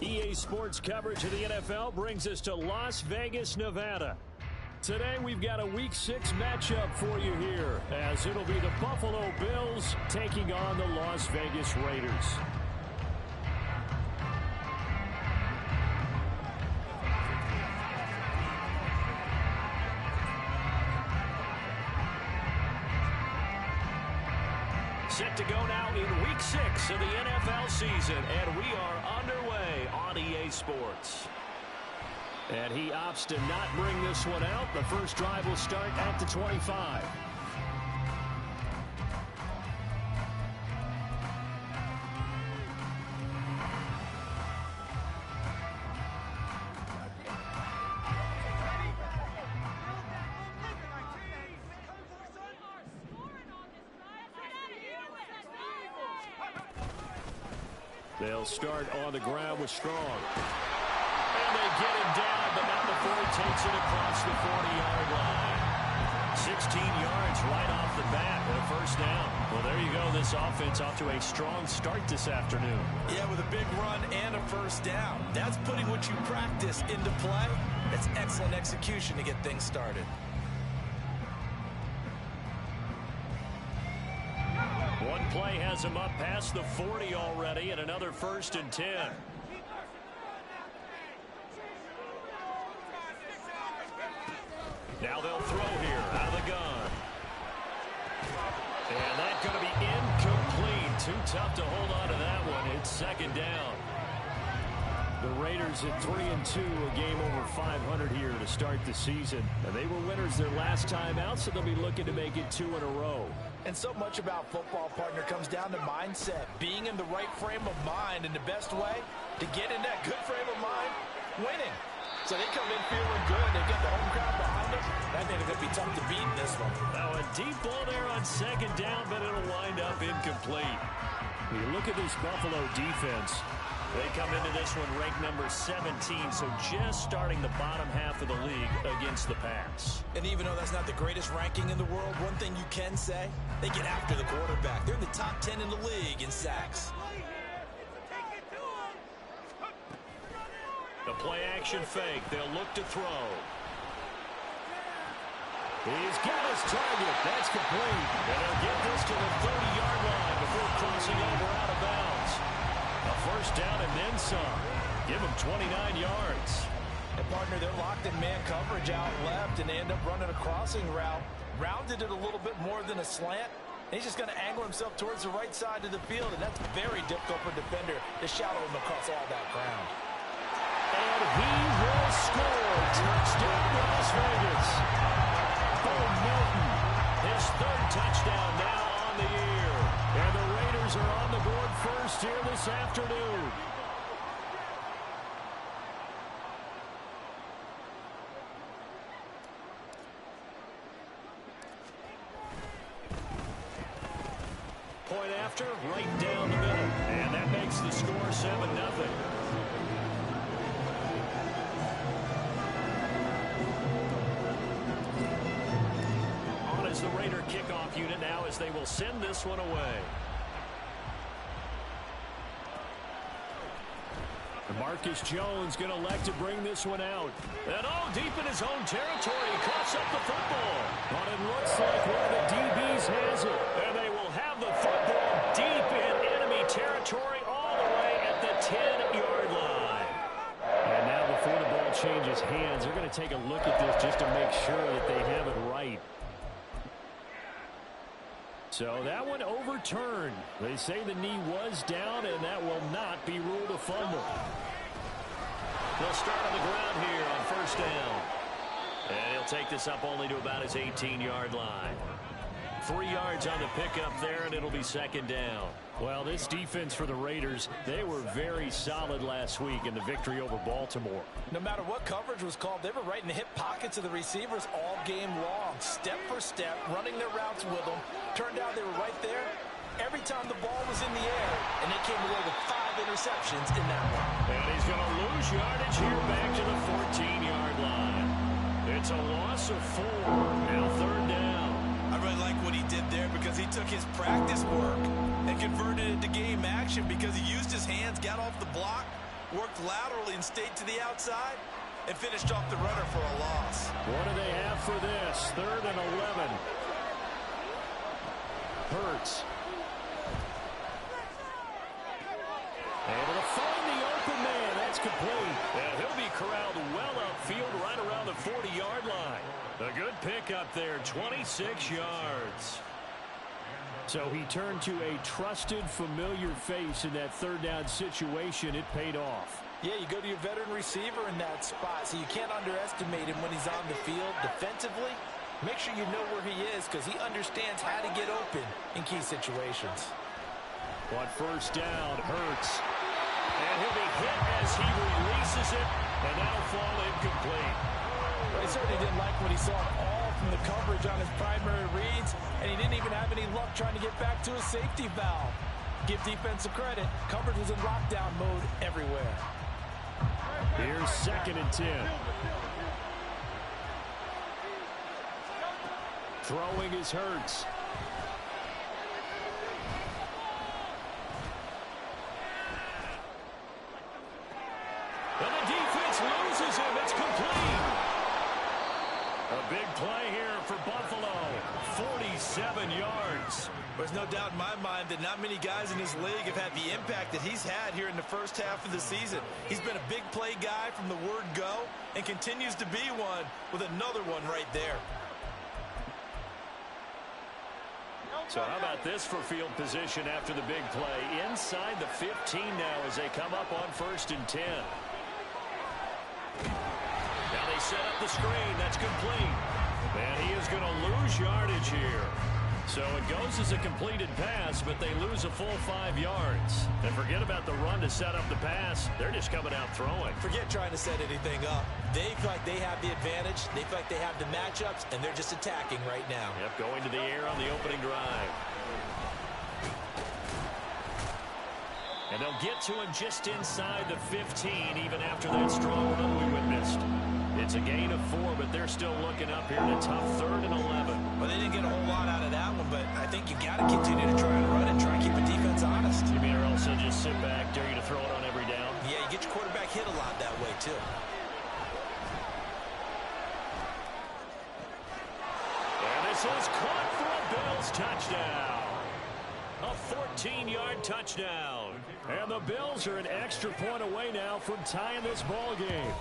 EA Sports coverage of the NFL brings us to Las Vegas, Nevada. Today we've got a Week 6 matchup for you here, as it'll be the Buffalo Bills taking on the Las Vegas Raiders. Set to go now in Week 6 of the NFL season, and we are underway on EA Sports. And he opts to not bring this one out. The first drive will start at the 25. They'll start on the ground with Strong. And they get him down, but not before he takes it across the 40-yard line. 16 yards right off the bat and a first down. Well, there you go. This offense off to a strong start this afternoon. Yeah, with a big run and a first down. That's putting what you practice into play. That's excellent execution to get things started. One play has him up past the 40 already, and another 1st and 10. Now they'll throw here out of the gun. And that's going to be incomplete. Too tough to hold on to that one. It's 2nd down. The Raiders at 3-2, a game over 500 here to start the season. And they were winners their last time out, so they'll be looking to make it 2 in a row. And so much about football, partner, comes down to mindset. Being in the right frame of mind, and the best way to get in that good frame of mind, winning. So they come in feeling good. They get the home crowd behind them. I think it's going to be tough to beat in this one. Now a deep ball there on 2nd down, but it'll wind up incomplete. When you look at this Buffalo defense, they come into this one ranked number 17, so just starting the bottom half of the league against the pass. And even though that's not the greatest ranking in the world, one thing you can say, they get after the quarterback. They're in the top 10 in the league in sacks. The play action fake. They'll look to throw. He's got his target. That's complete. And they'll get this to the 30-yard line before crossing over out of bounds. A first down and then some. Give him 29 yards. And, partner, they're locked in man coverage out left, and they end up running a crossing route. Rounded it a little bit more than a slant. And he's just going to angle himself towards the right side of the field, and that's very difficult for a defender to shadow him across all that ground. And he will score. Touchdown, Las Vegas. Bo Melton, his 3rd touchdown now on the year. And the Raiders are on the board first here this afternoon. Point after, right down the middle. And that makes the score 7-0. The Raider kickoff unit now as they will send this one away. Marcus Jones going to elect to bring this one out. And deep in his own territory, he coughs up the football. But it looks like one of the DBs has it. And they will have the football deep in enemy territory all the way at the 10-yard line. And now before the ball changes hands, they're going to take a look at this just to make sure that they have it right. So that one overturned. They say the knee was down, and that will not be ruled a fumble. They'll start on the ground here on 1st down. And he'll take this up only to about his 18-yard line. 3 yards on the pickup there, and it'll be 2nd down. Well, this defense for the Raiders, they were very solid last week in the victory over Baltimore. No matter what coverage was called, they were right in the hip pockets of the receivers all game long. Step for step, running their routes with them. Turned out they were right there every time the ball was in the air, and they came away with 5 interceptions in that one. And he's going to lose yardage here back to the 14-yard line. It's a loss of 4. Now 3rd down. I really like what he did there because he took his practice work and converted it to game action because he used his hands, got off the block, worked laterally and stayed to the outside, and finished off the runner for a loss. What do they have for this? 3rd and 11. Hurts. Able to find the open man. That's complete. And he'll be corralled well upfield right around the 40-yard line. A good pickup there, 26 yards. So he turned to a trusted, familiar face in that 3rd down situation. It paid off. Yeah, you go to your veteran receiver in that spot, so you can't underestimate him when he's on the field defensively. Make sure you know where he is because he understands how to get open in key situations. On 1st down, Hurts. And he'll be hit as he releases it, and that'll fall incomplete. But he certainly didn't like what he saw all from the coverage on his primary reads, and he didn't even have any luck trying to get back to his safety valve. Give defensive credit. Coverage was in lockdown mode everywhere. Here's 2nd and 10. Throwing is Hurts. And the defense loses him. It's complete. A big play here for Buffalo. 47 yards. There's no doubt in my mind that not many guys in this league have had the impact that he's had here in the first half of the season. He's been a big play guy from the word go and continues to be one with another one right there. So how about this for field position after the big play? Inside the 15 now as they come up on 1st and 10. Now they set up the screen. That's complete. And he is going to lose yardage here. So it goes as a completed pass, but they lose a full 5 yards. And forget about the run to set up the pass. They're just coming out throwing. Forget trying to set anything up. They feel like they have the advantage. They feel like they have the matchups, and they're just attacking right now. Yep, going to the air on the opening drive. And they'll get to him just inside the 15, even after that strong run we witnessed. It's a gain of 4, but they're still looking up here in a tough 3rd and 11. Well, they didn't get a whole lot out of that one, but I think you got to continue to try and run it, try and keep the defense honest. You mean or else they'll just sit back, dare you to throw it on every down? Yeah, you get your quarterback hit a lot that way, too. And this is caught for a Bills touchdown. A 14-yard touchdown. And the Bills are an extra point away now from tying this ball game.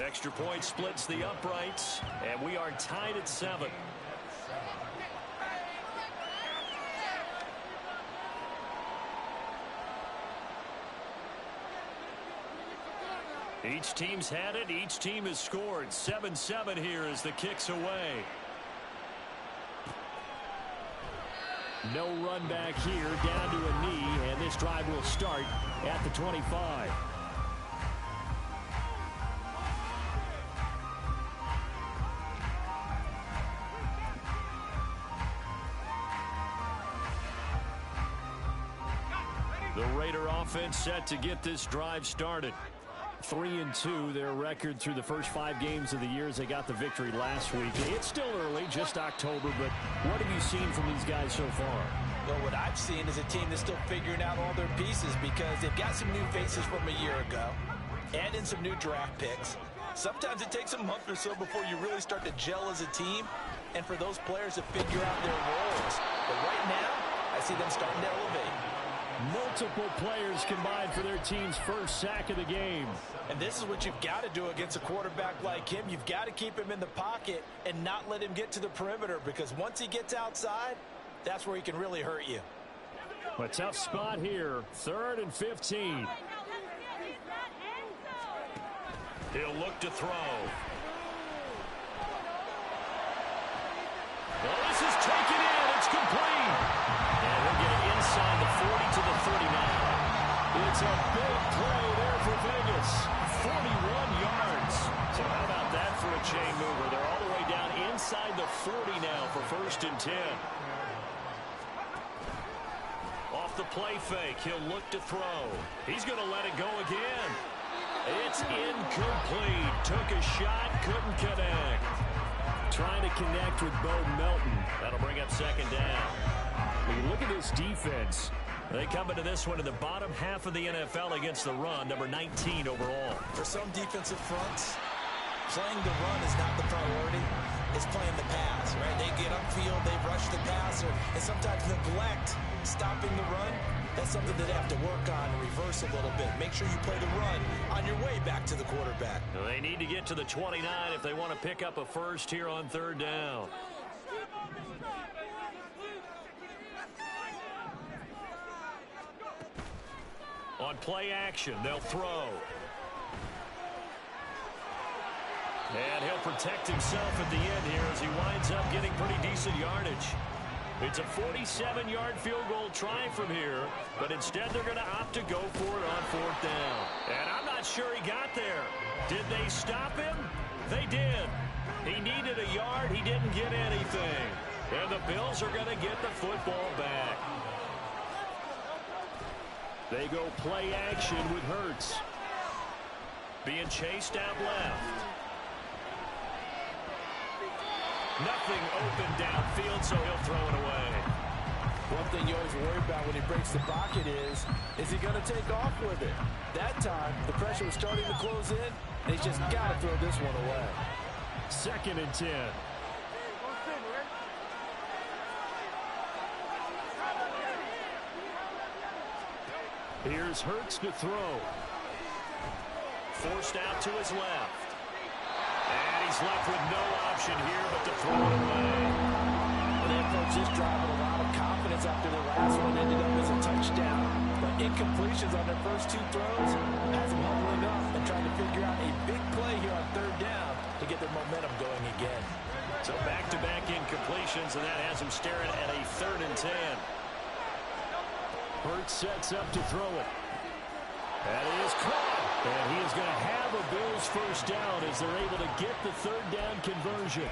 Extra point splits the uprights, and we are tied at 7. Each team's had it. Each team has scored. 7-7 here as the kick's away. No run back here, down to a knee, and this drive will start at the 25. The Raider offense set to get this drive started. 3-2, their record through the first 5 games of the year as they got the victory last week. It's still early, just October, but what have you seen from these guys so far? Well, what I've seen is a team that's still figuring out all their pieces because they've got some new faces from a year ago and in some new draft picks. Sometimes it takes a month or so before you really start to gel as a team and for those players to figure out their roles. But right now, I see them starting to elevate. Multiple players combined for their team's first sack of the game. And this is what you've got to do against a quarterback like him. You've got to keep him in the pocket and not let him get to the perimeter because once he gets outside, that's where he can really hurt you. A tough spot here. 3rd and 15. He'll look to throw. Well, this is taken in. It's complete. And he'll get it inside the 40 to the 39. It's a big play there for Vegas. 41 yards. So how about that for a chain mover? They're all the way down inside the 40 now for 1st and 10. Off the play fake, he'll look to throw. He's going to let it go again. It's incomplete. Took a shot, couldn't connect. Trying to connect with Bo Melton. That'll bring up 2nd down. When you look at this defense, They come into this one in the bottom half of the NFL against the run, number 19 overall. For some defensive fronts, playing the run is not the priority. It's playing the pass, right? They get upfield, they rush the passer, and sometimes neglect stopping the run. That's something that they have to work on and reverse a little bit. Make sure you play the run on your way back to the quarterback. They need to get to the 29 if they want to pick up a first here on third down. On play action, they'll throw. And he'll protect himself at the end here as he winds up getting pretty decent yardage. It's a 47-yard field goal try from here, but instead they're going to opt to go for it on fourth down. And I'm not sure he got there. Did they stop him? They did. He needed a yard. He didn't get anything. And the Bills are going to get the football back. They go play action with Hurts. Being chased out left. Nothing open downfield, so he'll throw it away. One thing you always worry about when he breaks the pocket is he going to take off with it? That time, the pressure was starting to close in, and he's just got to throw this one away. 2nd and 10. Here's Hurts to throw. Forced out to his left. And he's left with no option here but to throw it away. Well, they approached this drive with a lot of confidence after the last one ended up as a touchdown. But incompletions on their first 2 throws has them huddling up and trying to figure out a big play here on third down to get their momentum going again. So back-to-back incompletions, and that has them staring at a 3rd and 10. Hurts sets up to throw it. That is caught. And he is going to have a Bills first down as they're able to get the 3rd down conversion.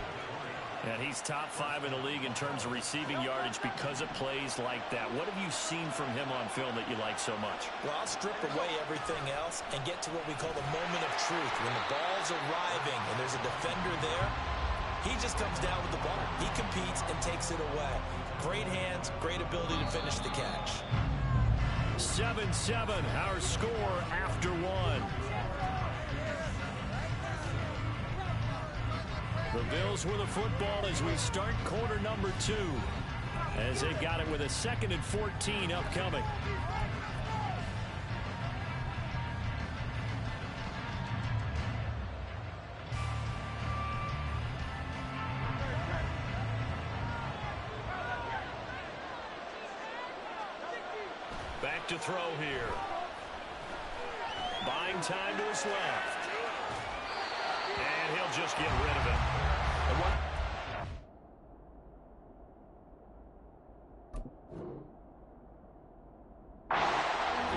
And he's top 5 in the league in terms of receiving yardage because of plays like that. What have you seen from him on film that you like so much? Well, I'll strip away everything else and get to what we call the moment of truth. When the ball's arriving and there's a defender there, he just comes down with the ball. He competes and takes it away. Great hands, great ability to finish the catch. 7-7, our score after 1. The Bills with the football as we start quarter number 2. As they got it with a 2nd and 14 upcoming. Back to throw here. Buying time to his left. And he'll just get rid of it.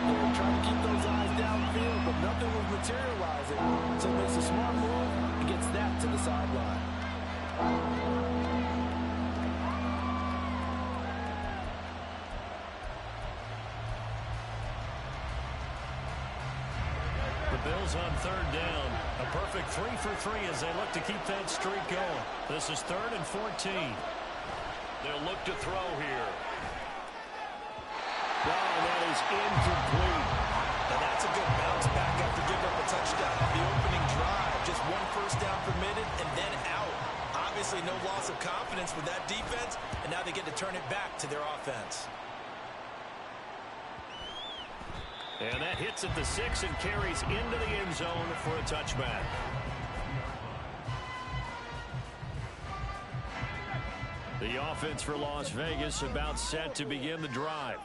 They're trying to keep those eyes downfield, but nothing was materializing. So he makes a smart move and gets that to the sideline. Bills on 3rd down. A perfect 3 for 3 as they look to keep that streak going. This is 3rd and 14. They'll look to throw here. Wow, that is incomplete. And that's a good bounce back after giving up a touchdown on the opening drive. Just 1 first down permitted and then out. Obviously no loss of confidence with that defense, and now they get to turn it back to their offense. And that hits at the 6 and carries into the end zone for a touchback. The offense for Las Vegas about set to begin the drive.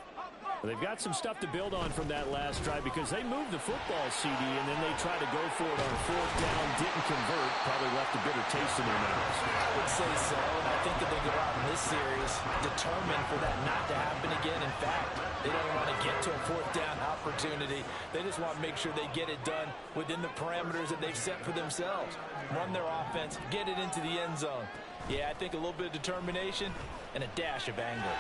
They've got some stuff to build on from that last drive because they moved the football, CD, and then they tried to go for it on 4th down, didn't convert, probably left a bitter taste in their mouths. I would say so, and I think that they go out in this series determined for that not to happen again. In fact, they don't want to get to a 4th down opportunity. They just want to make sure they get it done within the parameters that they've set for themselves. Run their offense, get it into the end zone. Yeah, I think a little bit of determination and a dash of anger.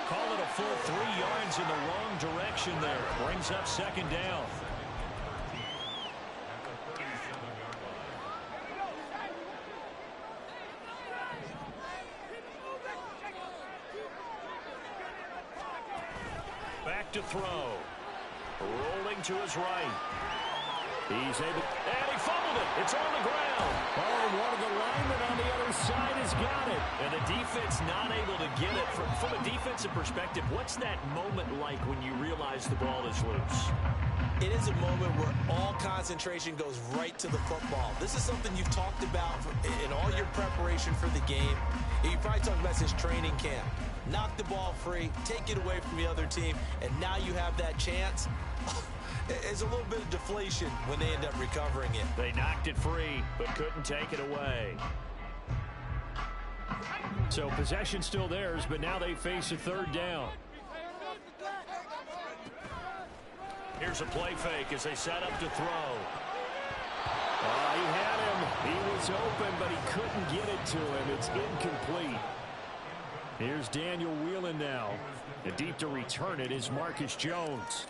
Call it a full 3 yards in the wrong direction there. Brings up 2nd down. to throw. Rolling to his right. He's able, and he fumbled it. It's on the ground. Oh, and one of the linemen on the other side has got it. And the defense not able to get it. From a defensive perspective, what's that moment like when you realize the ball is loose? It is a moment where all concentration goes right to the football. This is something you've talked about in all your preparation for the game. You probably talked about this training camp. Knock the ball free, take it away from the other team, and now you have that chance. It's a little bit of deflation when they end up recovering it. They knocked it free, but couldn't take it away. So possession still theirs, but now they face a third down. Here's a play fake as they set up to throw. He had him. He was open, but he couldn't get it to him. It's incomplete. Here's Daniel Whelan now. And deep to return it is Marcus Jones.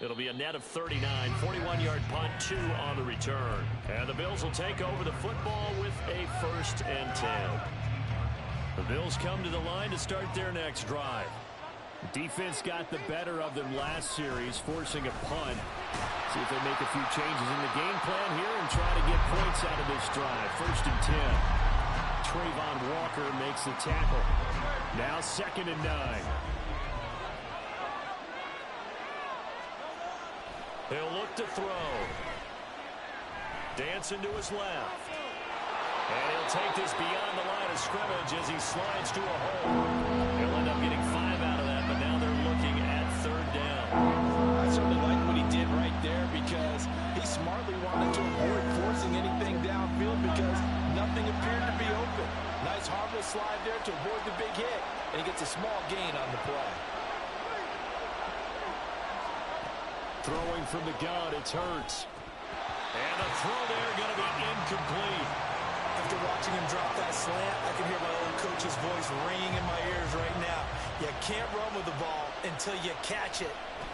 It'll be a net of 39, 41-yard punt, 2 on the return. And the Bills will take over the football with a 1st and 10. The Bills come to the line to start their next drive. The defense got the better of them last series, forcing a punt. See if they make a few changes in the game plan here and try to get points out of this drive. 1st and 10. Trayvon Walker makes the tackle. Now 2nd and 9. He'll look to throw. Dancing to his left. And he'll take this beyond the line of scrimmage as he slides to a hole. He'll end up getting 5 out of that, but now they're looking at 3rd down. I certainly like what he did right there because he smartly wanted to avoid forcing anything downfield because nothing appeared to be open. Nice harmless slide there to avoid the big hit, and he gets a small gain on the play. Throwing from the gun, it's Hurts. And the throw there going to be incomplete. After watching him drop that slant, I can hear my old coach's voice ringing in my ears right now. You can't run with the ball until you catch it.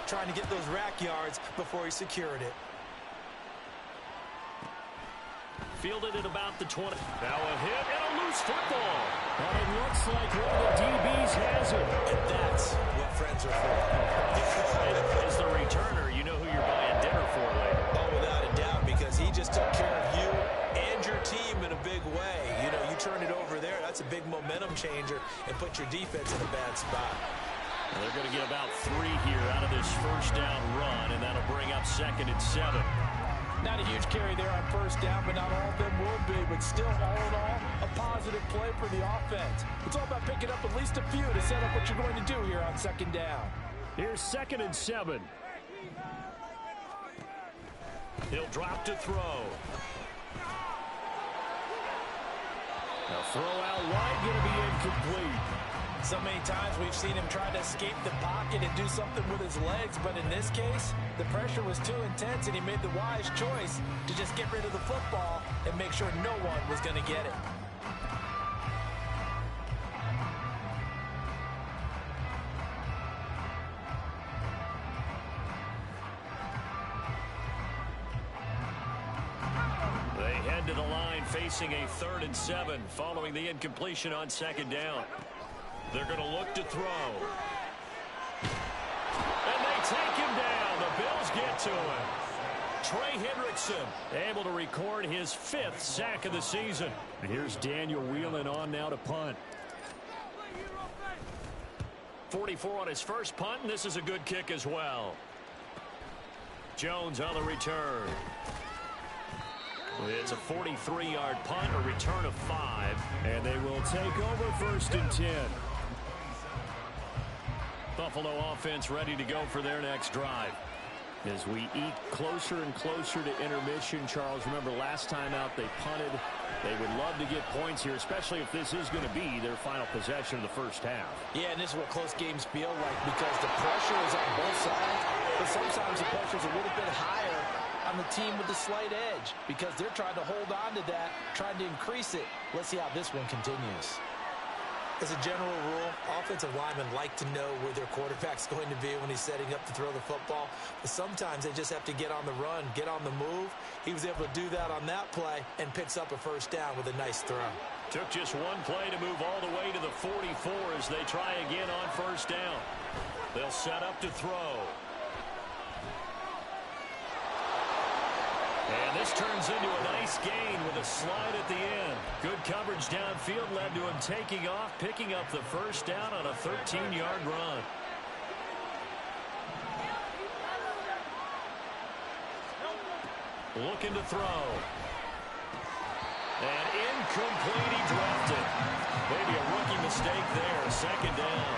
Trying to get those rack yards before he secured it. Fielded at about the 20. Now a hit and a loose football. And it looks like one of the DBs has it. And that's what friends are for. As the returner, you know who you're buying dinner for later. Oh, without a doubt, because he just took care of you and your team in a big way. You know, you turn it over there, that's a big momentum changer, and put your defense in a bad spot. Well, they're going to get about 3 here out of this 1st down run, and that'll bring up 2nd and 7. Not a huge carry there on 1st down, but not all of them will be. But still, all in all, a positive play for the offense. It's all about picking up at least a few to set up what you're going to do here on 2nd down. Here's 2nd and 7. He'll drop to throw. Now throw out wide, going to be incomplete. So many times we've seen him try to escape the pocket and do something with his legs, but in this case, the pressure was too intense and he made the wise choice to just get rid of the football and make sure no one was going to get it. They head to the line facing a 3rd and 7 following the incompletion on 2nd down. They're going to look to throw. And they take him down. The Bills get to him. Trey Hendrickson able to record his 5th sack of the season. Here's Daniel Whelan on now to punt. 44 on his first punt, and this is a good kick as well. Jones on the return. It's a 43-yard punt, a return of 5, and they will take over 1st and 10. Buffalo offense ready to go for their next drive. As we eat closer and closer to intermission, Charles, remember last time out they punted. They would love to get points here, especially if this is going to be their final possession of the 1st half. Yeah, and this is what close games feel like because the pressure is on both sides, but sometimes the pressure is a little bit higher on the team with the slight edge because they're trying to hold on to that, trying to increase it. Let's see how this one continues. As a general rule, offensive linemen like to know where their quarterback's going to be when he's setting up to throw the football. But sometimes they just have to get on the run, get on the move. He was able to do that on that play and picks up a first down with a nice throw. Took just one play to move all the way to the 44 as they try again on first down. They'll set up to throw. And this turns into a nice gain with a slide at the end. Good coverage downfield led to him taking off, picking up the first down on a 13-yard run. Looking to throw. And incomplete, he dropped it. Maybe a rookie mistake there, second down.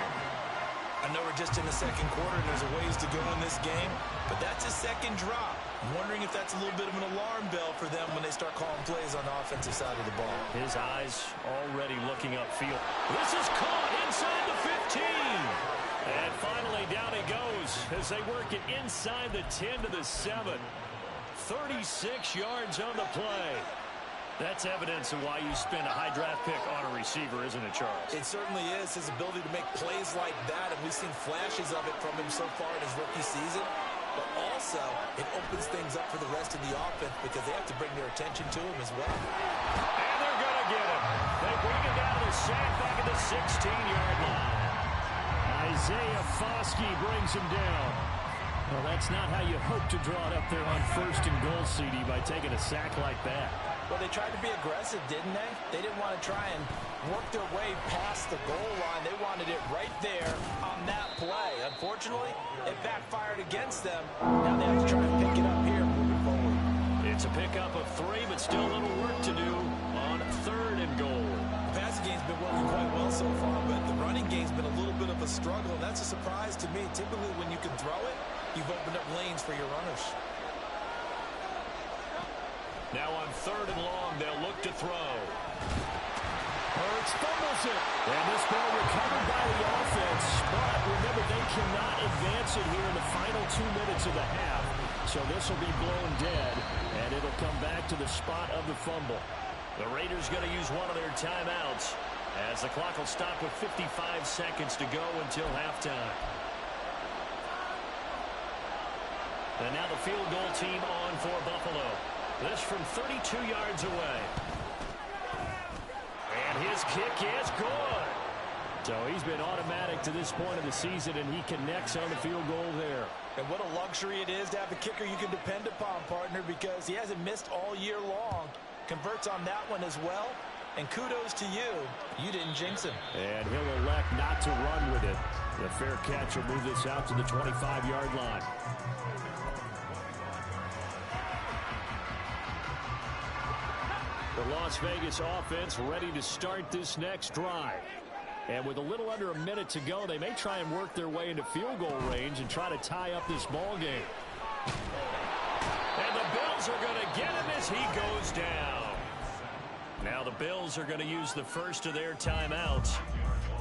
I know we're just in the second quarter and there's a ways to go in this game, but that's his second drop. I'm wondering if that's a little bit of an alarm bell for them when they start calling plays on the offensive side of the ball. His eyes already looking upfield. This is caught inside the 15. And finally down it goes as they work it inside the 10 to the 7. 36 yards on the play. That's evidence of why you spend a high draft pick on a receiver, isn't it, Charles? It certainly is. His ability to make plays like that, and we've seen flashes of it from him so far in his rookie season. But also, it opens things up for the rest of the offense because they have to bring their attention to him as well. And they're going to get him. They bring him down to the sack back at the 16-yard line. Isaiah Foskey brings him down. Well, that's not how you hope to draw it up there on first and goal, CD, by taking a sack like that. Well, they tried to be aggressive, didn't they? They didn't want to try and work their way past the goal line. They wanted it right there on that play. Unfortunately, it backfired against them. Now they have to try and pick it up here moving forward. It's a pickup of 3, but still a little work to do on third and goal. The passing game's been working quite well so far, but the running game's been a little bit of a struggle, and that's a surprise to me. Typically, when you can throw it, you've opened up lanes for your runners. Now on third and long, they'll look to throw. Hurts fumbles it. And this ball recovered by the offense. But remember, they cannot advance it here in the final 2 minutes of the half. So this will be blown dead, and it'll come back to the spot of the fumble. The Raiders going to use one of their timeouts as the clock will stop with 55 seconds to go until halftime. And now the field goal team on for Buffalo. This from 32 yards away. And his kick is good. So he's been automatic to this point of the season, and he connects on the field goal there. And what a luxury it is to have a kicker you can depend upon, partner, because he hasn't missed all year long. Converts on that one as well. And kudos to you. You didn't jinx him. And he'll elect not to run with it. The fair catch will move this out to the 25-yard line. The Las Vegas offense ready to start this next drive. And with a little under a minute to go, they may try and work their way into field goal range and try to tie up this ball game. And the Bills are going to get him as he goes down. Now the Bills are going to use the first of their timeouts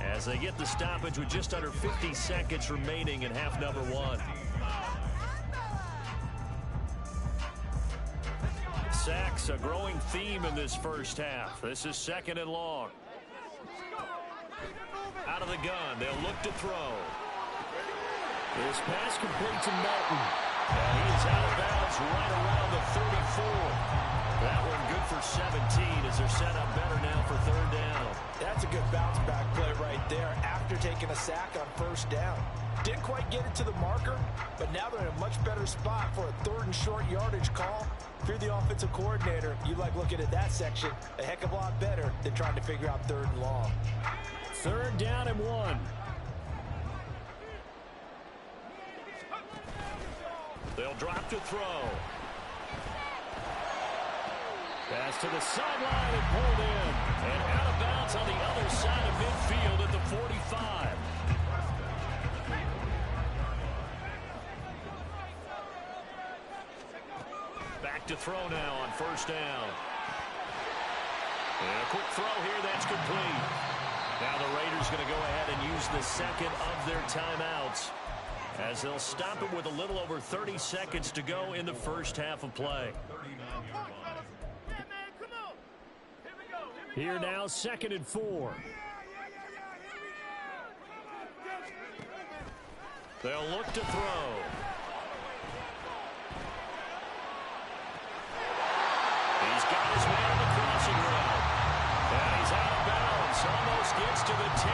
as they get the stoppage with just under 50 seconds remaining in half number 1. Sacks, a growing theme in this first half. This is second and long. Out of the gun, they'll look to throw. This pass complete to Melton. And he is out of bounds right around the 34. That one good for 17 as they're set up better now for third down. That's a good bounce back play right there after taking a sack on first down. Didn't quite get it to the marker, but now they're in a much better spot for a third and short yardage call. If you're the offensive coordinator, you like looking at that section a heck of a lot better than trying to figure out third and long. Third down and 1. They'll drop to throw. Pass to the sideline and pulled in. And out of bounds on the other side of midfield at the 45. Back to throw now on first down. And a quick throw here, that's complete. Now the Raiders going to go ahead and use the second of their timeouts as they'll stop it with a little over 30 seconds to go in the first half of play. Here now, second and 4. They'll look to throw. He's got his man on the crossing route. And he's out of bounds. Almost gets to the 10.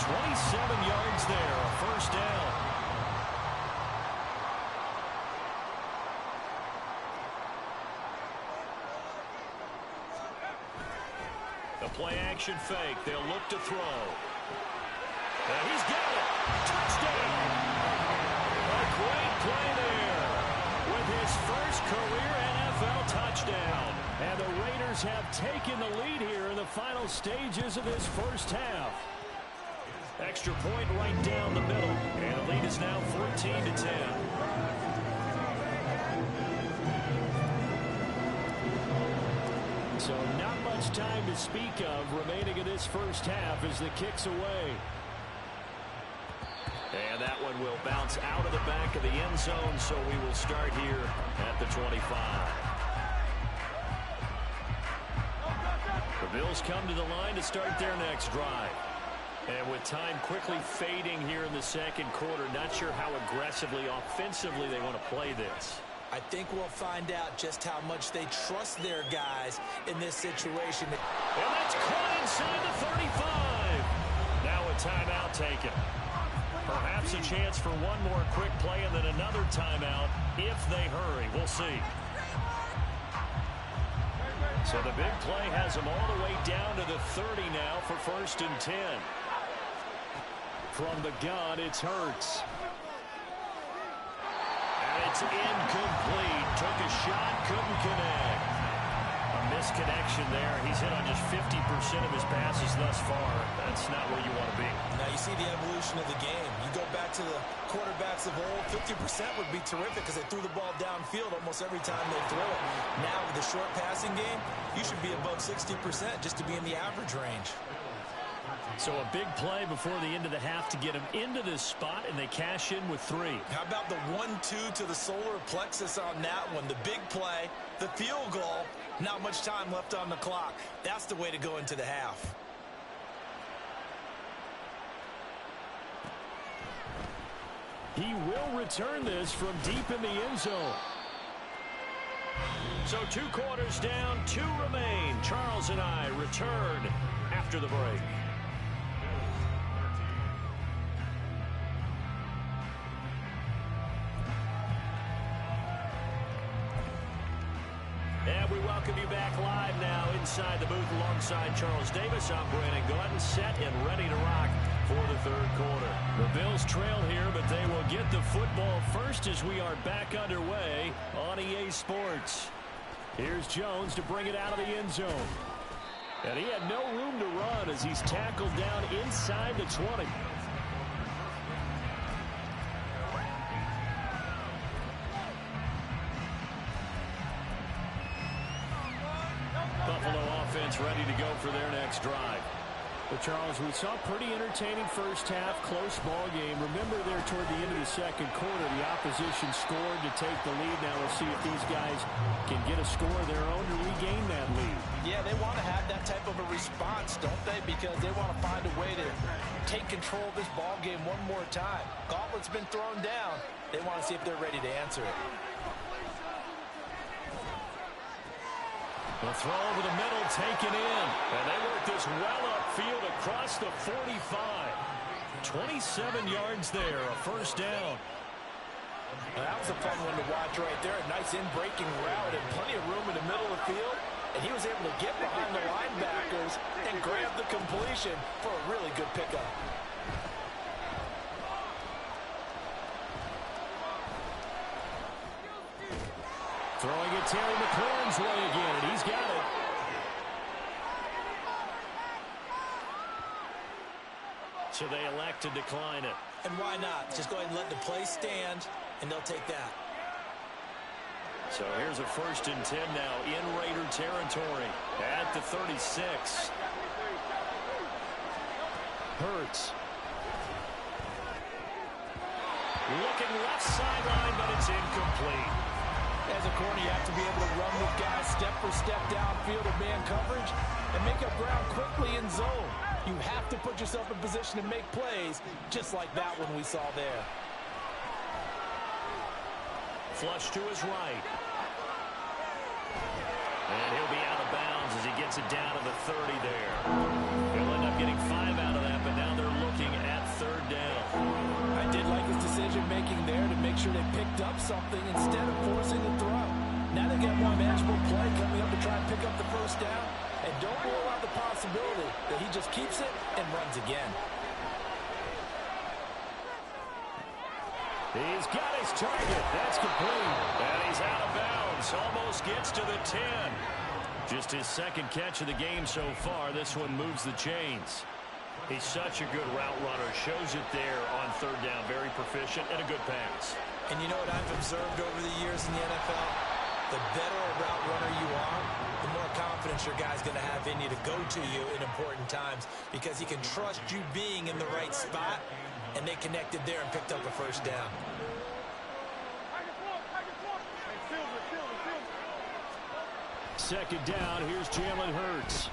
27 yards there, a first down. The play action fake. They'll look to throw. And he's got it. Touchdown. A great play there with his first career NFL touchdown. And the Raiders have taken the lead here in the final stages of this first half. Extra point right down the middle. And the lead is now 14-10. So not much time to speak of remaining in this first half as the kick's away. And that one will bounce out of the back of the end zone, so we will start here at the 25. The Bills come to the line to start their next drive. And with time quickly fading here in the second quarter, not sure how aggressively, offensively they want to play this. I think we'll find out just how much they trust their guys in this situation. And that's caught inside the 35. Now a timeout taken. Perhaps a chance for one more quick play and then another timeout if they hurry. We'll see. So the big play has them all the way down to the 30 now for 1st and 10. From the gun, it's Hurts. It's incomplete. Took a shot, couldn't connect. A misconnection there. He's hit on just 50% of his passes thus far. That's not where you want to be. Now you see the evolution of the game. You go back to the quarterbacks of old, 50% would be terrific because they threw the ball downfield almost every time they throw it. Now with the short passing game, you should be above 60% just to be in the average range. So a big play before the end of the half to get them into this spot, and they cash in with 3. How about the 1-2 to the solar plexus on that one? The big play, the field goal, not much time left on the clock. That's the way to go into the half. He will return this from deep in the end zone. So 2 quarters down, 2 remain. Charles and I return after the break. And we welcome you back live now inside the booth alongside Charles Davis. I'm Brandon Gaudin, set and ready to rock for the 3rd quarter. The Bills trail here, but they will get the football first as we are back underway on EA Sports. Here's Jones to bring it out of the end zone. And he had no room to run as he's tackled down inside the 20. Buffalo offense ready to go for their next drive. But, Charles, we saw a pretty entertaining first half, close ball game. Remember there toward the end of the second quarter, the opposition scored to take the lead. Now we'll see if these guys can get a score of their own to regain that lead. Yeah, they want to have that type of a response, don't they? Because they want to find a way to take control of this ball game one more time. Gauntlet's been thrown down. They want to see if they're ready to answer it. The throw over the middle, taken in. And they work this well upfield across the 45. 27 yards there, a first down. Well, that was a fun one to watch right there. A nice in-breaking route and plenty of room in the middle of the field. And he was able to get behind the linebackers and grab the completion for a really good pickup. Throwing it Terry McLaurin's way again, and he's got it. So they elect to decline it. And why not? Just go ahead and let the play stand, and they'll take that. So here's a 1st and 10 now in Raider territory at the 36. Hurts. Looking left sideline, but it's incomplete. As a corner, you have to be able to run with guys step for step downfield of man coverage and make up ground quickly in zone. You have to put yourself in position to make plays, just like that one we saw there. Flush to his right. And he'll be out of bounds as he gets it down to the 30 there. He'll end up getting 5 out of that, but now they're looking at third down. I did like his decision-making there to make sure they picked up something instead of forcing the throw. Now they got more manageable play coming up to try and pick up the first down. And don't rule out the possibility that he just keeps it and runs again. He's got his target. That's complete. And he's out of bounds. Almost gets to the 10. Just his second catch of the game so far. This one moves the chains. He's such a good route runner. Shows it there on third down. Very proficient and a good pass. And you know what I've observed over the years in the NFL? The better a route runner you are, the more confidence your guy's going to have in you to go to you in important times because he can trust you being in the right spot, and they connected there and picked up a first down. Second down, here's Jalen Hurts.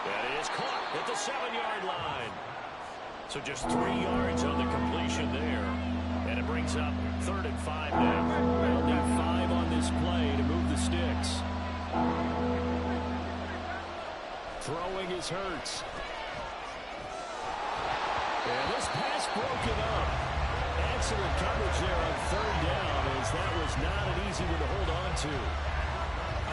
That is caught at the 7-yard line. So just 3 yards on the completion there. And it brings up 3rd and 5 now. They'll need 5 on this play to move the sticks. Throwing is Hurts. And this pass broken up. Excellent coverage there on third down, as that was not an easy one to hold on to.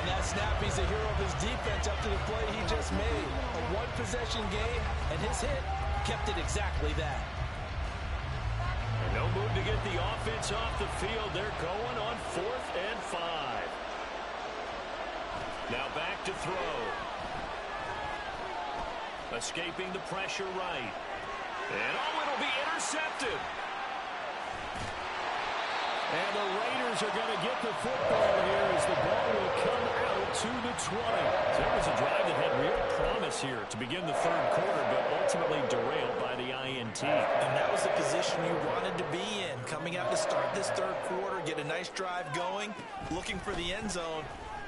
On that snap, he's a hero of his defense up to the play he just made. A one-possession game, and his hit kept it exactly that. And no move to get the offense off the field. They're going on 4th and 5. Now back to throw. Escaping the pressure right. And it'll be intercepted. And the Raiders are going to get the football here as the ball will come out to the 20. So that was a drive that had real promise here to begin the third quarter, but ultimately derailed by the INT. And that was the position you wanted to be in. Coming out to start this third quarter, get a nice drive going, looking for the end zone.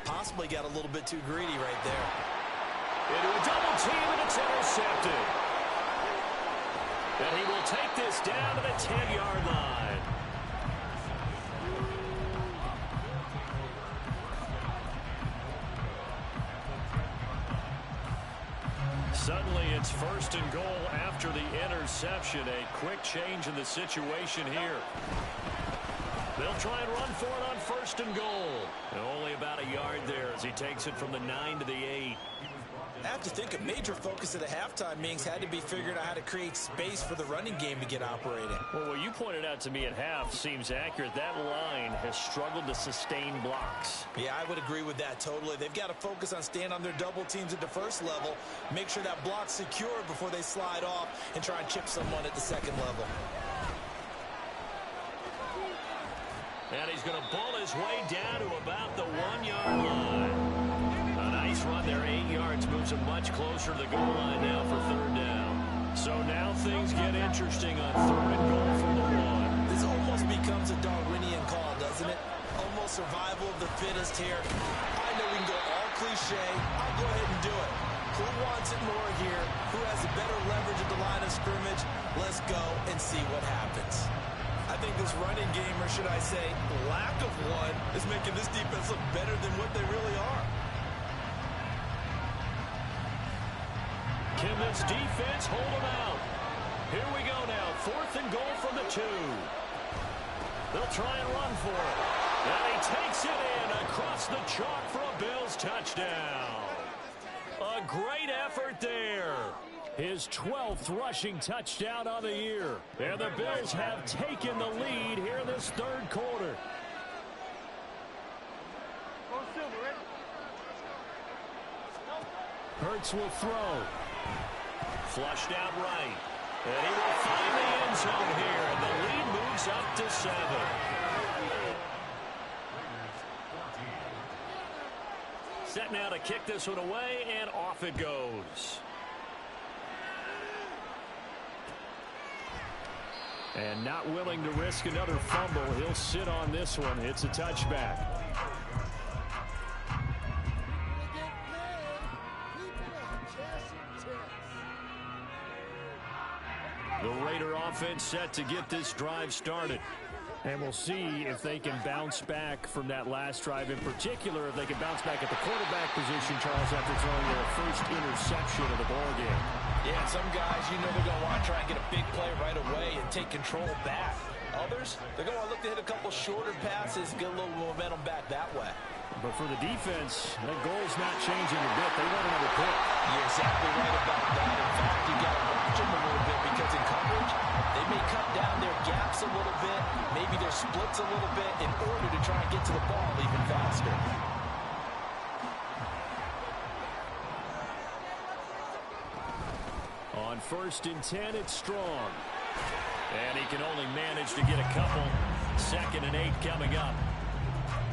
Possibly got a little bit too greedy right there. Into a double team, and it's intercepted. And he will take this down to the 10-yard line. Suddenly it's 1st and goal after the interception. A quick change in the situation here. They'll try and run for it on 1st and goal. And only about a yard there as he takes it from the 9 to the 8. I have to think a major focus of the halftime meetings had to be figuring out how to create space for the running game to get operating. Well, what you pointed out to me at half seems accurate. That line has struggled to sustain blocks. Yeah, I would agree with that totally. They've got to focus on staying on their double teams at the first level, make sure that block's secure before they slide off and try and chip someone at the second level. And he's going to ball his way down to about the 1-yard line. A nice run there, 8 yards, moves him much closer to the goal line now for third down. So now things get interesting on 3rd and goal from the 1. This almost becomes a Darwinian call, doesn't it? Almost survival of the fittest here. I know we can go all cliche. I'll go ahead and do it. Who wants it more here? Who has a better leverage at the line of scrimmage? Let's go and see what happens. I think this running game, or should I say lack of one, is making this defense look better than what they really are. Can this defense hold them out? Here we go now. 4th and goal from the 2. They'll try and run for it. And he takes it in across the chalk for a Bills touchdown. A great effort there. His 12th rushing touchdown of the year. And the Bills have taken the lead here in this third quarter. Hurts will throw. Flushed out right. And he will find the end zone here. And the lead moves up to 7. Set now to kick this one away, and off it goes. And not willing to risk another fumble. He'll sit on this one. It's a touchback. offense set to get this drive started. And we'll see if they can bounce back from that last drive. In particular, if they can bounce back at the quarterback position, Charles, after throwing their first interception of the ballgame. Yeah, some guys, you know they're going to want to try and get a big play right away and take control back. Others, they're going to want to look to hit a couple shorter passes, get a little momentum back that way. But for the defense, that goal's not changing a bit. They want another pick. You're exactly right about that. In fact, you got to watch them a little bit because in coverage, they may cut down their gaps a little bit, maybe their splits a little bit in order to try and get to the ball even faster. On 1st and 10, it's Strong. And he can only manage to get a couple. 2nd and 8 coming up.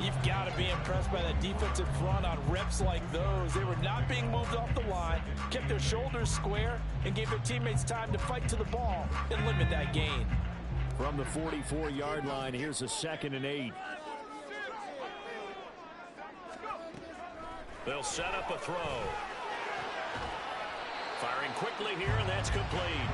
You've got to be impressed by that defensive front on reps like those. They were not being moved off the line, kept their shoulders square, and gave their teammates time to fight to the ball and limit that gain. From the 44-yard line, here's a 2nd and 8. They'll set up a throw. Firing quickly here, and that's complete.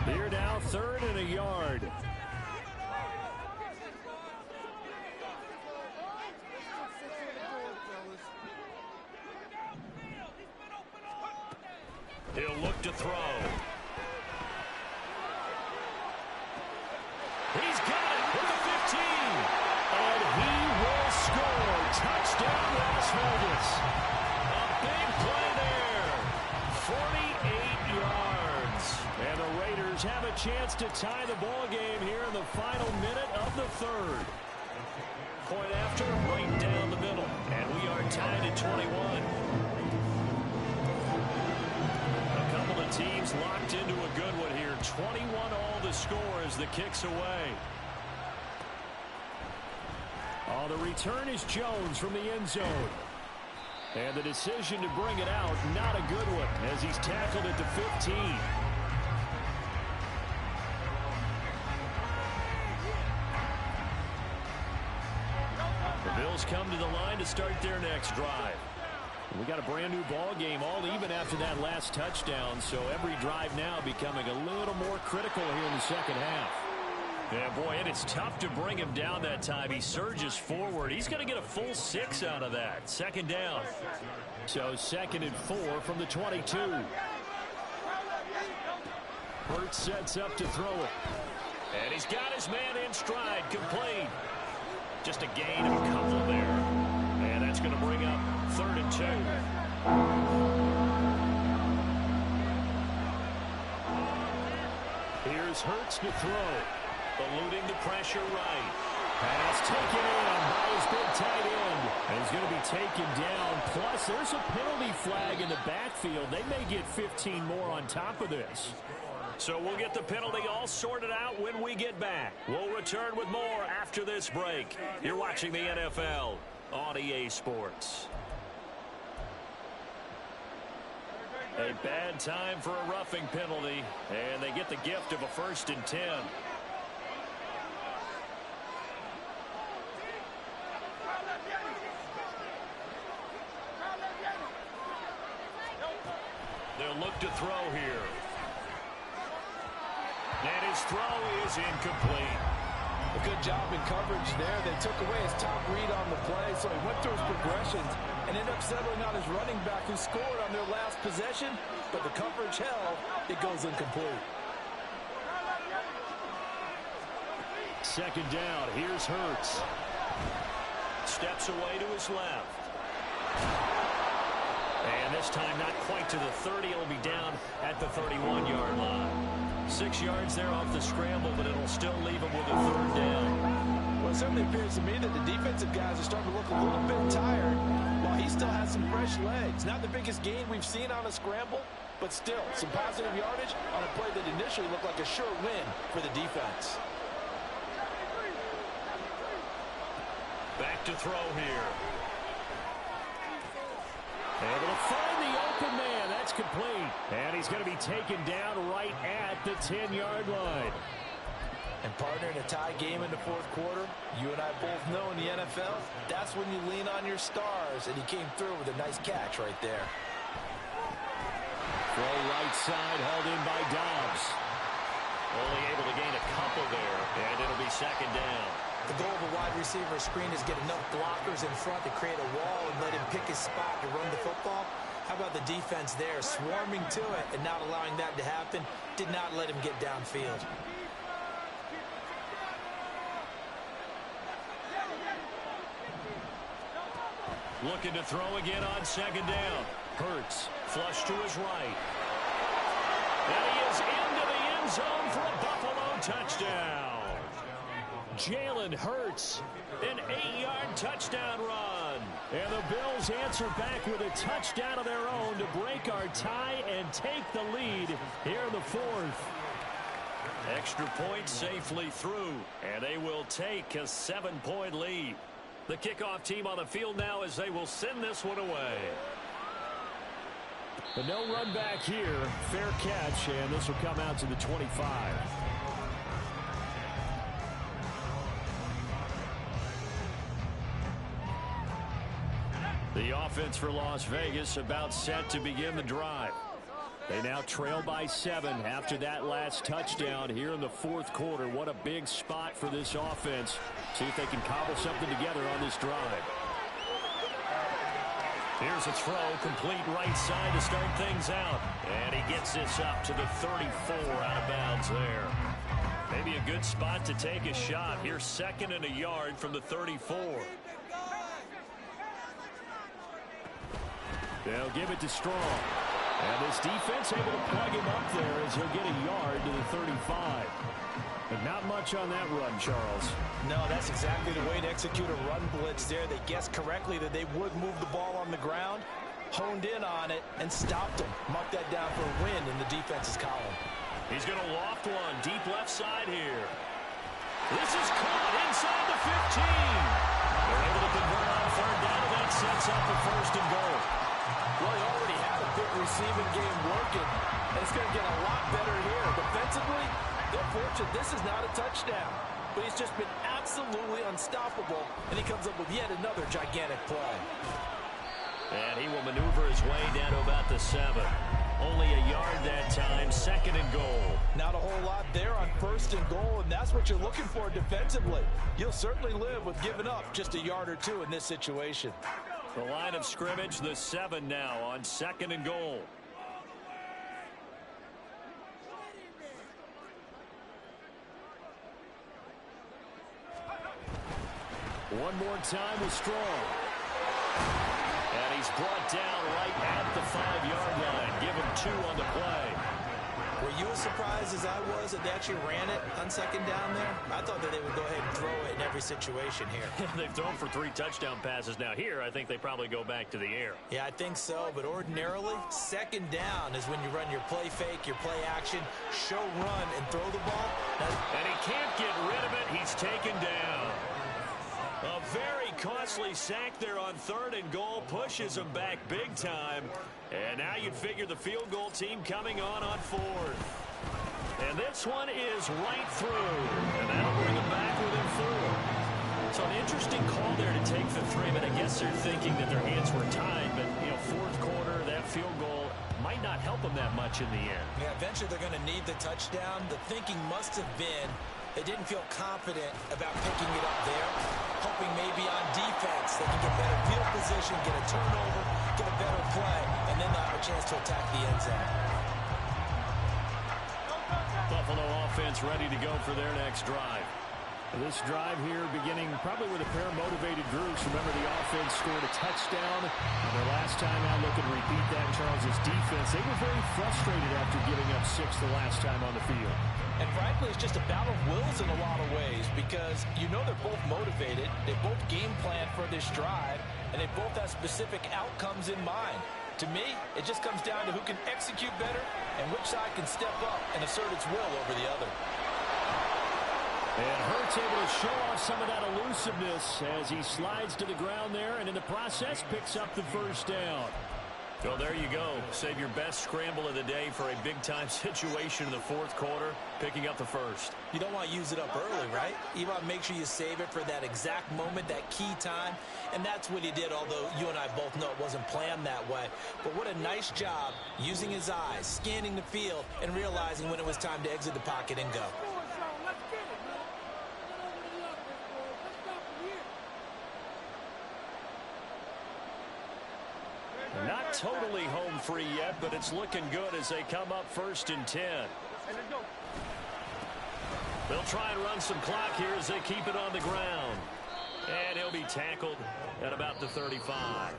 Here now, 3rd and a yard. He'll look to throw. He's got it with the 15. And he will score. Touchdown, Las Vegas. A big play there. 48 yards. And the Raiders have a chance to tie the ball game here in the final minute of the 3rd. Point after, right down the middle. And we are tied at 21. A couple of teams locked into a good one here. 21 all the score as the kick's away. Oh, the return is Jones from the end zone. And the decision to bring it out, not a good one, as he's tackled at the 15. The Bills come to the line to start their next drive. We got a brand new ball game, all even after that last touchdown, so every drive now becoming a little more critical here in the second half. Yeah, boy, and it's tough to bring him down that time. He surges forward. He's going to get a full 6 out of that. 2nd down. So 2nd and 4 from the 22. Hurts sets up to throw it. And he's got his man in stride, complete. Just a gain of a couple there. And that's going to bring up 3rd and 2. Here's Hurts to throw. Eluding the pressure right. Pass taken in by his big tight end. And he's going to be taken down. Plus, there's a penalty flag in the backfield. They may get 15 more on top of this. So we'll get the penalty all sorted out when we get back. We'll return with more after this break. You're watching the NFL on EA Sports. A bad time for a roughing penalty, and they get the gift of a 1st and 10. They'll look to throw here. And his throw is incomplete. A good job in coverage there. They took away his top read on the play, so he went through his progressions and ended up settling on his running back who scored on their last possession, but the coverage held. It goes incomplete. 2nd down. Here's Hurts. Steps away to his left. And this time not quite to the 30. It'll be down at the 31-yard line. 6 yards there off the scramble, but it'll still leave him with a 3rd down. Well, it certainly appears to me that the defensive guys are starting to look a little bit tired while he still has some fresh legs. Not the biggest gain we've seen on a scramble, but still some positive yardage on a play that initially looked like a sure win for the defense. Back to throw here. Able to find the open man. That's complete. And he's going to be taken down right at the 10-yard line. And partner, in a tie game in the fourth quarter, you and I both know in the NFL, that's when you lean on your stars, and he came through with a nice catch right there. Throw right side, hauled in by Dobbs. Only able to gain a couple there, and it'll be second down. The goal of a wide receiver screen is get enough blockers in front to create a wall and let him pick his spot to run the football. How about the defense there, swarming to it and not allowing that to happen? Did not let him get downfield. Looking to throw again on second down. Hurts, flush to his right. And he is into the end zone for a Buffalo touchdown. Jalen Hurts, an 8-yard touchdown run. And the Bills answer back with a touchdown of their own to break our tie and take the lead here in the fourth. Extra point safely through, and they will take a 7-point lead. The kickoff team on the field now as they will send this one away. But no run back here. Fair catch, and this will come out to the 25. The offense for Las Vegas about set to begin the drive. They now trail by 7 after that last touchdown here in the fourth quarter. What a big spot for this offense. See if they can cobble something together on this drive. Here's a throw, complete right side to start things out. And he gets this up to the 34 out of bounds there. Maybe a good spot to take a shot. Here's second and a yard from the 34. They'll give it to Strong. And this defense able to plug him up there as he'll get a yard to the 35. But not much on that run, Charles. No, that's exactly the way to execute a run blitz there. They guessed correctly that they would move the ball on the ground, honed in on it, and stopped them. Marked that down for a win in the defense's column. He's going to loft one deep left side here. This is caught inside the 15. They're able to convert on third down, and that sets up a first and goal. Well, he already had a big receiving game working, and it's going to get a lot better here. Defensively, they're fortunate this is not a touchdown, but he's just been absolutely unstoppable, and he comes up with yet another gigantic play. And he will maneuver his way down to about the 7. Only a yard that time, second and goal. Not a whole lot there on first and goal, and that's what you're looking for defensively. You'll certainly live with giving up just a yard or two in this situation. The line of scrimmage, the 7 now on second and goal. One more time with Strong. And he's brought down right at the 5-yard line. Give him 2 on the play. Were you as surprised as I was that they actually ran it on second down there? I thought that they would go ahead and throw it in every situation here. They've thrown for 3 touchdown passes now. Here, I think they probably go back to the air. Yeah, I think so, but ordinarily, second down is when you run your play fake, your play action, show run, and throw the ball. And he can't get rid of it. He's taken down. A very costly sack there on third and goal pushes him back big time. And now you'd figure the field goal team coming on fourth. And this one is right through. And that'll bring them back within 4. So an interesting call there to take the 3. But I guess they're thinking that their hands were tied. But, you know, fourth quarter, that field goal might not help them that much in the end. Yeah, eventually they're going to need the touchdown. The thinking must have been they didn't feel confident about picking it up there, hoping maybe on defense they can get better field position, get a turnover, get a better play, and then they'll have a chance to attack the end zone. Buffalo offense ready to go for their next drive. This drive here beginning probably with a pair of motivated groups. Remember, the offense scored a touchdown. Their last time out, looking to repeat that. Charles' defense, they were very frustrated after giving up 6 the last time on the field. And frankly, it's just a battle of wills in a lot of ways because you know they're both motivated. They both game plan for this drive, and they both have specific outcomes in mind. To me, it just comes down to who can execute better and which side can step up and assert its will over the other. And Hurts able to show off some of that elusiveness as he slides to the ground there, and in the process picks up the first down. Well, there you go. Save your best scramble of the day for a big-time situation in the fourth quarter, picking up the first. You don't want to use it up early, right? You want to make sure you save it for that exact moment, that key time. And that's what he did, although you and I both know it wasn't planned that way. But what a nice job using his eyes, scanning the field, and realizing when it was time to exit the pocket and go. Not totally home free yet, but it's looking good as they come up 1st and 10. They'll try and run some clock here as they keep it on the ground. And he'll be tackled at about the 35.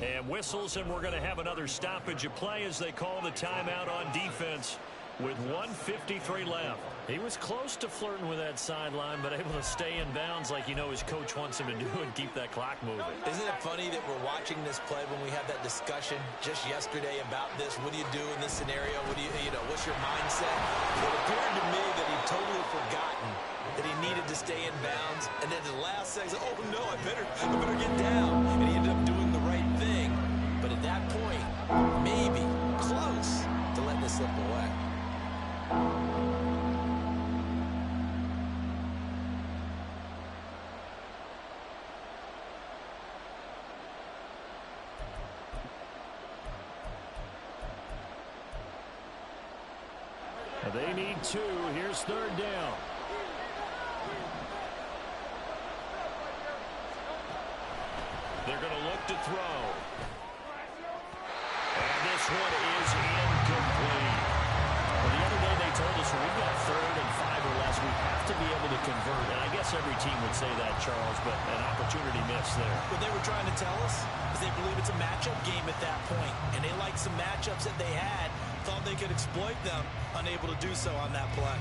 And whistles, and we're going to have another stoppage of play as they call the timeout on defense with 1:53 left. He was close to flirting with that sideline, but able to stay in bounds like you know his coach wants him to do and keep that clock moving. Isn't it funny that we're watching this play when we had that discussion just yesterday about this? What do you do in this scenario? What do you know, what's your mindset? It appeared to me that he'd totally forgotten that he needed to stay in bounds. And then the last second, oh no, I better get down. And he ended up doing the right thing. But at that point, maybe close to letting it slip away. They need 2. Here's 3rd down. They're going to look to throw. And this one is incomplete. Well, the other day they told us when we've got 3rd and 5 or less, we have to be able to convert. And I guess every team would say that, Charles, but an opportunity missed there. What they were trying to tell us is they believe it's a matchup game at that point. And they liked some matchups that they had, thought they could exploit them, unable to do so on that play.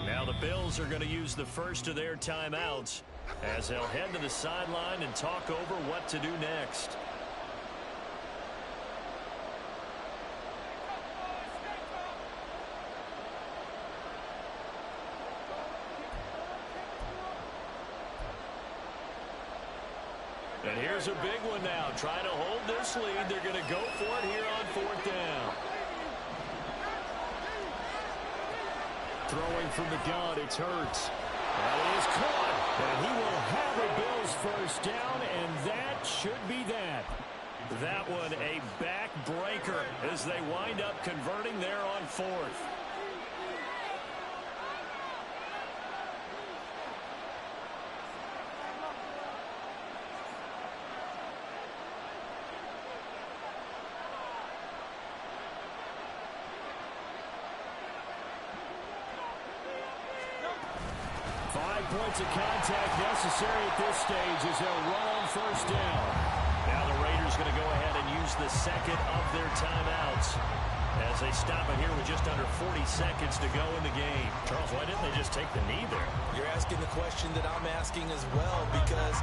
Now the Bills are going to use the first of their timeouts as they'll head to the sideline and talk over what to do next. And here's a big one now. Trying to hold this lead. They're going to go for it here on 4th down. Throwing from the gun, it's Hurts. That is caught. And he will have a Bills first down, and that should be that. That one a backbreaker as they wind up converting there on 4th. Points of contact necessary at this stage as they'll run on 1st down. Now the Raiders going to go ahead and use the second of their timeouts as they stop it here with just under 40 seconds to go in the game. Charles, why didn't they just take the knee there? You're asking the question that I'm asking as well, because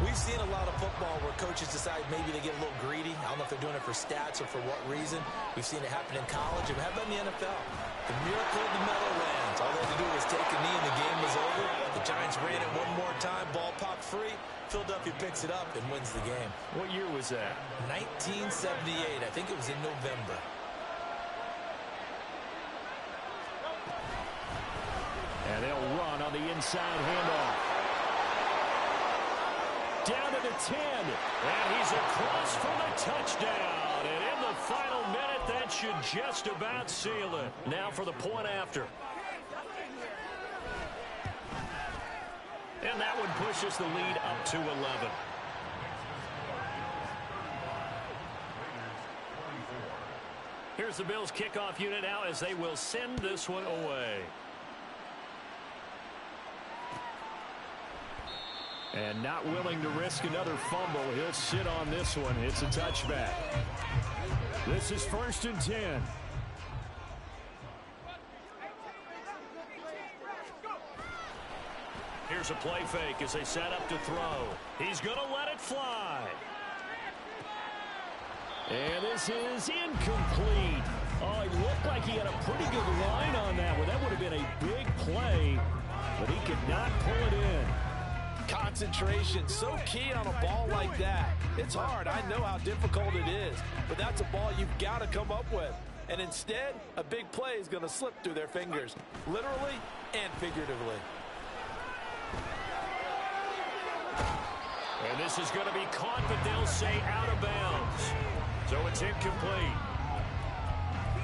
we've seen a lot of football where coaches decide maybe they get a little greedy. I don't know if they're doing it for stats or for what reason. We've seen it happen in college. And how about in the NFL? The miracle of the Meadowlands. All they had to do was take a knee and the game was over. The Giants ran it one more time. Ball popped free. Philadelphia picks it up and wins the game. What year was that? 1978. I think it was in November. And they'll run on the inside handoff. Down to the 10. And he's across for the touchdown. And in the final minute, that should just about seal it. Now for the point after. And that one pushes the lead up to 11. Here's the Bills kickoff unit now as they will send this one away. And not willing to risk another fumble, he'll sit on this one. It's a touchback. This is 1st and 10. Here's a play fake as they set up to throw. He's going to let it fly. And this is incomplete. Oh, it looked like he had a pretty good line on that one. That would have been a big play, but he could not pull it in. Concentration, so key on a ball like that. It's hard. I know how difficult it is, but that's a ball you've got to come up with. And instead, a big play is going to slip through their fingers, literally and figuratively. And this is going to be caught, but they'll say out of bounds. So it's incomplete.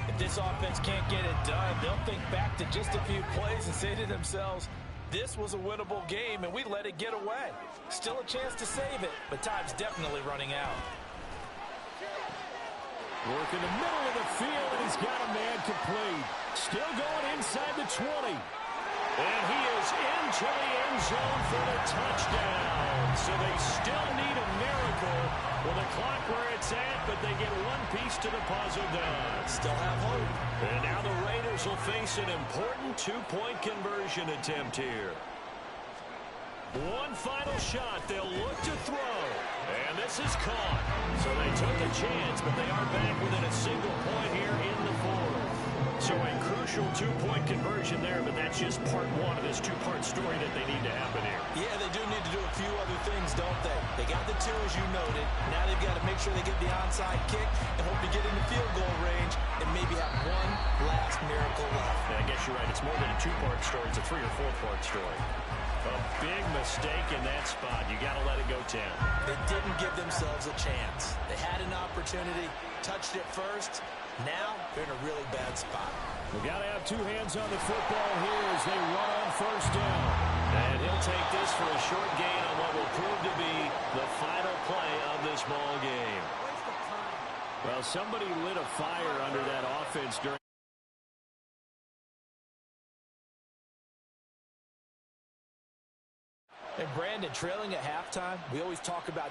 If this offense can't get it done, they'll think back to just a few plays and say to themselves, this was a winnable game, and we let it get away. Still a chance to save it, but time's definitely running out. Work in the middle of the field, and he's got a man complete. Still going inside the 20. And he is into the end zone for the touchdown. So they still need a miracle with the clock where it's at, but they get one piece to the puzzle done. Still have hope. And now the Raiders will face an important two-point conversion attempt here. One final shot. They'll look to throw. And this is caught. So they took a chance, but they are back within a single point here in the fourth. So a crucial two-point conversion there, but that's just part one of this two-part story that they need to happen here. Yeah, they do need to do a few other things, don't they? They got the two, as you noted. Now they've got to make sure they get the onside kick and hope to get into field goal range and maybe have one last miracle left. Yeah, I guess you're right. It's more than a two-part story. It's a three- or four-part story. A big mistake in that spot. You got to let it go 10. They didn't give themselves a chance. They had an opportunity, touched it first. Now they're in a really bad spot. We've got to have two hands on the football here as they run on 1st down. And he'll take this for a short gain on what will prove to be the final play of this ball game. Well, somebody lit a fire under that offense during. And Brandon, trailing at halftime, we always talk about